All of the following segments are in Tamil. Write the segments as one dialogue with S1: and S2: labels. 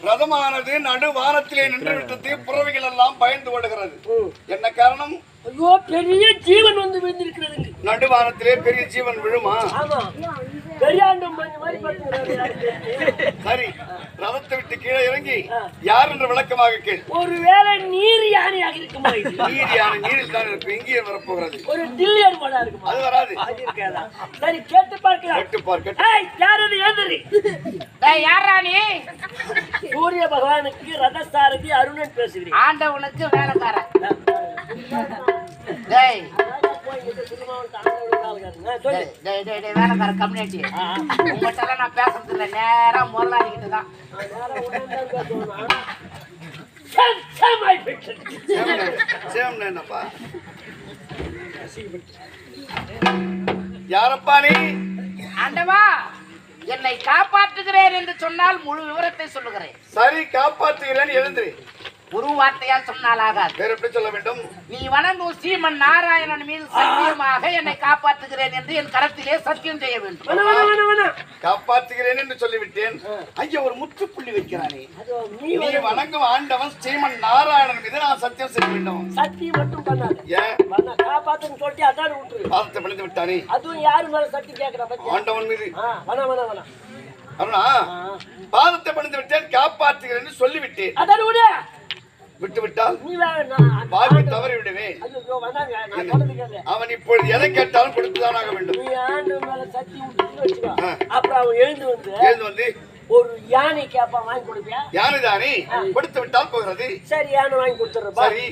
S1: ரதமானது நடுவானத்திலே நின்று விட்டது. புறவைகள் எல்லாம் பயந்து ஓடுகிறது. என்ன காரணம்?
S2: ஐயோ, பெரிய ஜீவன் வந்து விழுந்திருக்கிறது.
S1: நடுவானத்திலே பெரிய ஜீவன் விழுமா? சரி, ரதத்தை விட்டு கீழே இறங்கி யார் என்று விளக்கமாக கேள்.
S2: ஒருவேளை நீர் யானையாக இருக்குமா?
S1: நீர் யானை நீரில் தான் இருக்கும். இங்கே வரப்போகிறது.
S2: ஒரு டில்லியர் மடா இருக்கும்.
S1: அது வராது.
S2: சரி, கேட்டு பார்க்கலாம்.
S1: கேட்டு பார்க்க.
S2: யாரது ஏந்திரி?
S3: யாரா நீ?
S2: சூரிய பகவானுக்கு ரதசாரதி அருணன் பேசுகிறேன்.
S3: ஆண்டவனுக்கு வேலைக்காரன். வேலைக்கார கம்யூனிட்டி உங்கள்கிட்ட நான் பேசுறது இல்லை. நேரா முதலாளிகிட்டு தான்.
S1: என்னப்பா யாரப்பா நீ?
S3: ஆண்டவா, என்னை காப்பாற்றுகிறேன் என்று சொன்னால் முழு விவரத்தை சொல்லுகிறேன்.
S1: சரி, காப்பாற்றுகிறேன். எழுந்திரு.
S3: ஒரு வார்த்தையால் சொன்னால் ஆகாது.
S1: வேற எப்படி சொல்ல வேண்டும்?
S3: நீ வணங்கும் ஸ்ரீமன் நாராயணன் மீது சத்தியமாக என்னை காப்பாற்றுகிறேன் என்று என் கரத்திலே சத்தியம் செய்ய வேண்டும்.
S1: காப்பாற்றுகிறேன் என்று சொல்லிவிட்டேன். ஐயா, ஒரு முற்றுப்புள்ளி வைக்கிறானே. நீ வணங்கும் ஆண்டவன் ஸ்ரீமன் நாராயணன் மீது நான் சத்தியம் செய்ய வேண்டும்.
S2: சத்தியம் மட்டும் பண்ணாது.
S1: ஏன்
S2: காப்பாத்துன்னு சொல்லிட்டு அதான் விட்டுரு.
S1: பாதத்தை பிடித்து விட்டானே.
S2: அதுவும் யாரு மேல சத்தி கேட்கிறா?
S1: ஆண்டவன் மீது.
S2: அருணா,
S1: பாதத்தை பிடித்து விட்டேன். காப்பாற்றுகிறேன் சொல்லிவிட்டேன்.
S2: அதான் விடு.
S1: விட்டு விட்டால் வாக்கு தவறி விடுவேன். அவன் இப்பொழுது எதை கேட்டாலும் கொடுத்துதான் ஆக வேண்டும்.
S2: அப்புறம் அவன் எழுந்து வந்து ஒரு யானை கேப்பா வாங்கி கொடுப்பியா?
S1: யானை தானே கொடுத்து விட்டால் போகிறது.
S2: சரி, யானை வாங்கி கொடுத்துறேன்.
S1: சரி,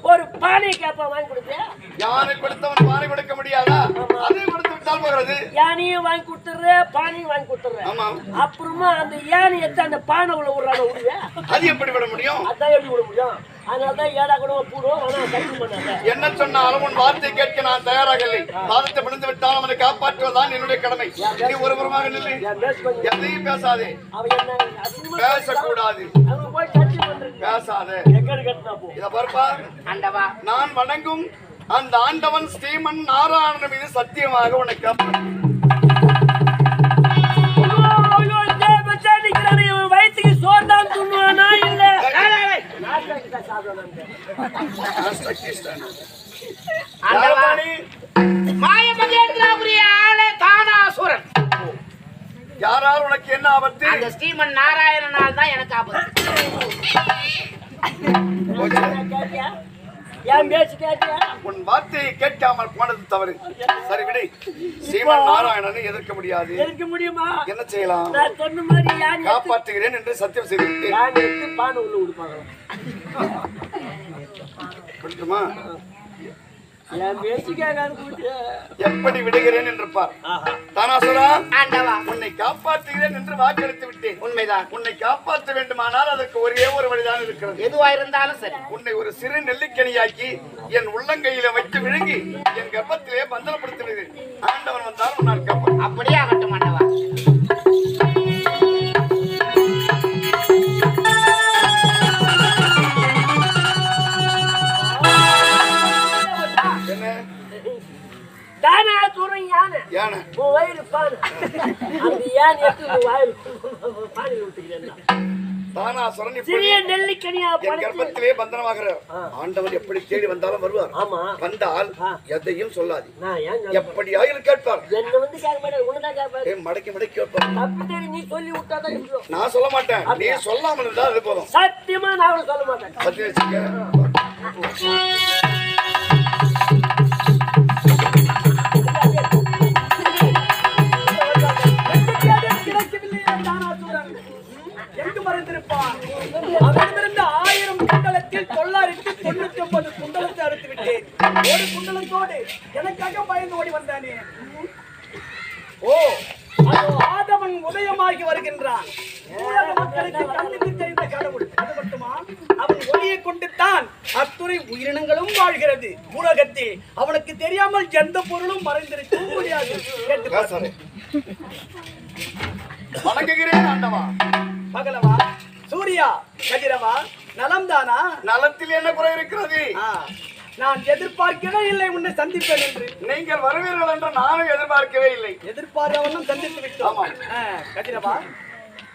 S2: ஒரு பானை கேப்பா வாங்கி கொடுப்பியா?
S1: யானை கொடுத்தவன் பானை கொடுக்க முடியாதா? அதை கொடுத்து விட்டால் போகிறது.
S2: யானையும் வாங்கி கொடுத்துற, பானையும் வாங்கி கொடுத்துறேன்.
S1: ஆமா.
S2: அப்புறமா அந்த யானை எடுத்து அந்த பானை உள்ள விடுறான விடுவியா?
S1: அது எப்படி விட முடியும்?
S2: அதான் எப்படி விட முடியும்? அதனாலதான் ஏடா கூட போடுவோம். ஆனா சைக்கிள் பண்ணாத.
S1: என்ன சொன்னாலும் உன் வார்த்தை கேட்க நான் தயாராக இல்லை. பாதத்தை பிடிந்து விட்டால் அவனை காப்பாற்றுவதுதான் என்னுடைய கடமை. நீ ஒருபுறமாக நில்லு. எதையும் பேசாதே. பேசக்கூடாது. பேசாதே. இத பார்ப்பா, நான் வணங்கும் அந்த ஆண்டவன் ஸ்ரீமன் நாராயணன் மீது சத்தியமாக உன்னை காப்பாற்று.
S2: வயிற்றுக்கு சோர்தான் துண்ணுவானா இல்ல
S3: மாயமகேந்திராபுரிய ஆளே தானாசுரன்.
S1: யாரால் உனக்கு என்ன ஆபத்து?
S3: அந்த ஸ்ரீமன் நாராயணனால் தான் எனக்கு ஆபத்து.
S1: உன் வார்த்தையை கேட்காமல் போனது தவறு. சரி, விடு. ஸ்ரீமன் நாராயணனை எதிர்க்க முடியாது.
S2: எதிர்க்க முடியுமா?
S1: என்ன செய்யலாம்? காப்பாற்றுகிறேன் என்று சத்தியம் செய்துவிட்டேன். எப்படி விடுகிறேன் என்று பார். தானாசுரா, உன்னை காப்பாற்றுகிறேன் என்று வாக்களித்து விட்டேன்.
S3: உண்மைதான்.
S1: உன்னை காப்பாற்ற வேண்டுமானால் அதற்கு ஒரே ஒரு வழிதான் இருக்கிறது.
S3: எதுவா இருந்தாலும் சரி,
S1: உன்னை ஒரு சிறு நெல்லிக்கனியாக்கி என் உள்ளங்கையில வைத்து விழுங்கி என் கர்ப்பத்திலே பந்தனப்படுத்தி விடுகிறேன். ஆண்டவன் வந்தால் உன்னால் காப்பாற்ற.
S3: அப்படியே ஆகட்டும் ஆண்டவா.
S1: யானை தானாசுரன் கர்ப்பத்திலே பந்தனமாகிற ஆண்டவன் எப்படி தேடி வந்தாலும் வருவார். வந்தால் எதையும் சொல்லாது. எப்படி ஆயிரம் கேட்பார். மடக்கி மடக்கி கேட்பார். நான் சொல்ல மாட்டேன். நீ சொல்லாமல் இருந்தால் அது போதும்.
S2: சத்தியமா நான் சொல்ல மாட்டேன்.
S1: சத்தியம் வச்சுக்க.
S2: அவரிடமிருந்து 1000 குண்டலத்தில் 999 குண்டலத்தை அறுத்து விட்டேன். ஒரு குண்டலத்தோடு எனக்காக பயந்து ஓடி வந்தானே. ஓ, ஆதவன் உதயமாகி வருகின்றான். மக்களுக்கு கண்ணுக்கு தெரிந்த கடவுள். அது மட்டுமா, அவன் ஒளியை கொண்டுத்தான் அத்துறை உயிரினங்களும் வாழ்கிறது. உலகத்தில் அவனுக்கு தெரியாமல் எந்த பொருளும் மறைந்திருக்க முடியாது.
S1: வணங்குகிறேன் ஆண்டவா.
S2: பகலவா, சூர்யா, கதிரவா, நலம் தானா?
S1: நலத்தில் என்ன குறை இருக்கிறது?
S2: நான் எதிர்பார்க்கவே இல்லை உன்னை சந்திப்பேன் என்று.
S1: நீங்கள் வருவீர்கள் என்று நானும் எதிர்பார்க்கவே இல்லை.
S2: எதிர்பார்த்தவனும் சந்தித்து விட்டோம். கதிரவா,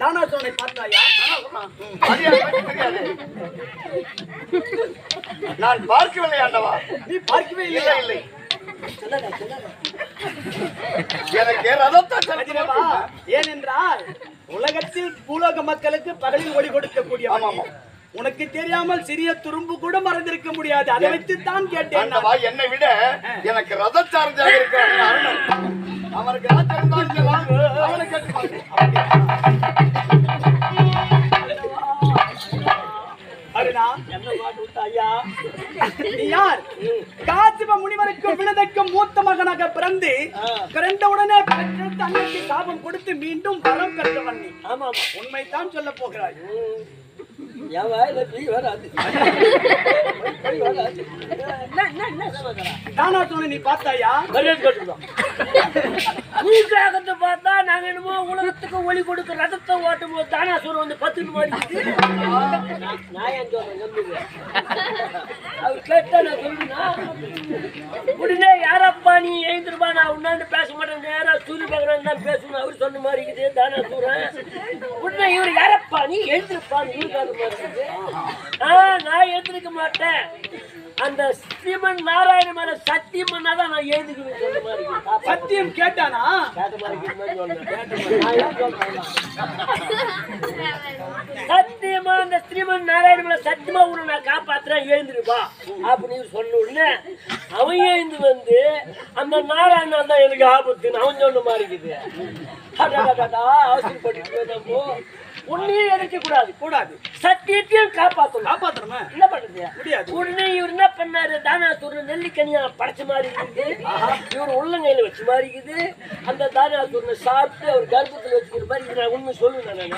S2: தானாசுரனை பார்த்தாயா?
S1: அது எனக்கு தெரியாது. நான் பார்க்கவில்லை ஆண்டவா.
S2: நீ பார்க்கவே
S1: இல்லை
S2: இல்லை.
S1: இல்லை. எனக்கு ரதத்தை
S2: கதிரவா, ஏனென்றால் உலகத்தில் பூலோக மக்களுக்கு பகலில் ஒளி கொடுக்கக்கூடிய
S1: ஆமாமா.
S2: உனக்கு தெரியாமல் சிறிய துரும்பு கூட மறந்திருக்க முடியாது. அதை வைத்து தான் கேட்டேன்.
S1: ஆண்டவா, என்னை விட எனக்கு ரத சார்ஜாக இருக்கிற அருணன் அவருக்கு அவனை கேட்டு
S2: அருணா, என்ன பாட்டு விட்டாயா? நீ யார்? காசிப முனிவருக்கும் வினதைக்கும் மூத்த மகனாக பிறந்து பிறந்தவுடனே பெற்றெடுத்து அன்னைக்கு சாபம் கொடுத்து மீண்டும் வரம் பெற்றவன் நீ. ஆமா, உண்மைதான் சொல்ல போகிறாய். தானாசுரனை நீ பார்த்தாயா?
S4: பார்த்தா நாங்க என்னமோ உலகத்துக்கு ஒளி கொடுக்க ரதத்தை ஓட்டும் போது தானாசுரம் வந்து 10 மாறிக்குது. நான் ஏன் சொல்றேன், அவர் கேட்டா நான் சொல்லுனா உடனே யாரப்பா நீ எழுந்திருப்பா, நான் உன்னாண்டு பேச மாட்டேன், நேரா சூரிய பகவான் தான் பேசணும் அவர் சொன்ன மாதிரி இருக்குது தானாசுரன். உடனே இவர் யாரப்பா நீ எழுந்திருப்பான்னு இவருக்காக மாதிரி நான் எழுந்திருக்க மாட்டேன், அந்த ஸ்ரீமன் நாராயண மேல சத்தியம் பண்ணாதான் நான் எழுதுக்குவேன் சொன்ன மாதிரி.
S2: சத்தியம் கேட்டானா?
S4: சத்தியமா அந்த ஸ்ரீமன் நாராயண மேல சத்தியமா உன்னை நான் காப்பாத்துறேன் எழுந்திருப்பா அப்படின்னு சொன்ன உடனே அவன் எழுந்து வந்து அந்த நாராயணன் தான் எனக்கு ஆபத்துன்னு அவன் சொன்ன மாதிரி இருக்குது. அவசரப்பட்டு உன்னையும் எடுக்க கூடாது கூடாது சத்தியத்தையும் காப்பாற்றணும். என்ன பண்றது முடியாது. உடனே இவர் என்ன பண்ணாரு, தானாசுரன் நெல்லிக்கனியா படைச்ச மாதிரி இருக்குது, இவர் உள்ளங்கையில வச்ச மாதிரி இருக்குது. அந்த தானாசுரனை சாப்பிட்டு அவர் கர்ப்பத்தில் வச்சுக்கிற மாதிரி நான் உண்மை சொல்லுவேன்.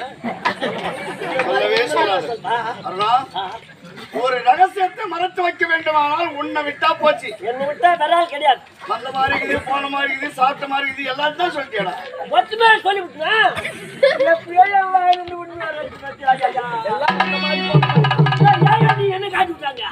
S1: ஒரு ரகசியத்தை மறைத்து வைக்க வேண்டுமானால் உன்னை விட்டா போச்சு.
S4: என்னை விட்டா வரால் கிடையாது.
S1: வந்த மாதிரி இருக்குது, போன மாதிரி இருக்குது, சாப்பிட்ட மாதிரி இருக்குது, எல்லாத்தையும் தான் சொல்லிட்டேடா.
S4: ஒத்துமே சொல்லிவிட்டுனா என்ன காட்டி விட்டாங்க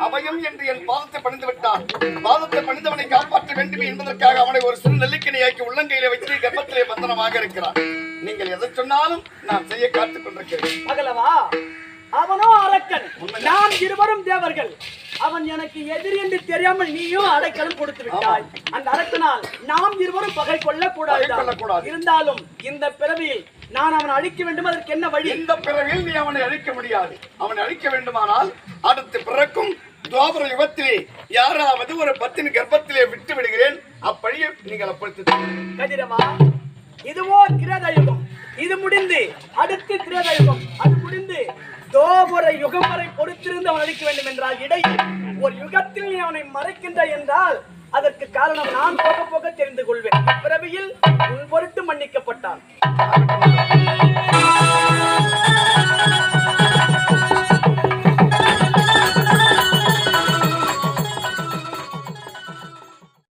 S1: அபயம் என்று என் பாதத்தை பணிந்து விட்டான். பாதத்தை பணிந்தவனை காப்பாற்ற வேண்டும் என்பதற்காக அவனை ஒரு சிறு நெல்லிக்கனியாக்கி உள்ளங்கையில வைத்து கர்ப்பத்திலே பந்தனமாக இருக்கிறான். நீங்கள் எதை சொன்னாலும் நான் செய்ய காத்துக் கொண்டிருக்கிறேன்.
S2: மகளவா, அவனோ அரக்கன், நாம் இருவரும் தேவர்கள். அவன் எனக்கு எதிரி என்று தெரியாமல் நீயும் அடைக்கலம் கொடுத்து விட்டாய். அந்த அரக்கனால் நாம் இருவரும் பகை கொள்ளக்கூடாது. இருந்தாலும் இந்த பிறவியில் நான் அவனை அழிக்க வேண்டும். அதற்கு என்ன வழி?
S1: இந்த பிறவியில் நீ அவனை அழிக்க முடியாது. அவனை அழிக்க வேண்டுமானால் அடுத்து பிறக்கும் துவாபர யுகத்திலே யாராவது ஒரு 10 கர்ப்பத்திலே விட்டு விடுகிறேன். அப்படியே நீங்கள் அப்பொழுது
S2: கதிரவா, இதுவோ கிரேத யுகம், இது முடிந்து அடுத்து கிரேத யுகம், அது முடிந்து தோபர யுகம் வரை பொறுத்திருந்து அவன் அழிக்க வேண்டும் என்றால் இடையில் ஒரு யுகத்தில் நீ அவனை மறைக்கின்ற என்றால் அதற்கு காரணம் நான் போக போக தெரிந்து கொள்வேன். பிறவியில் உன் பொருட்டு மன்னிக்கப்பட்டான்.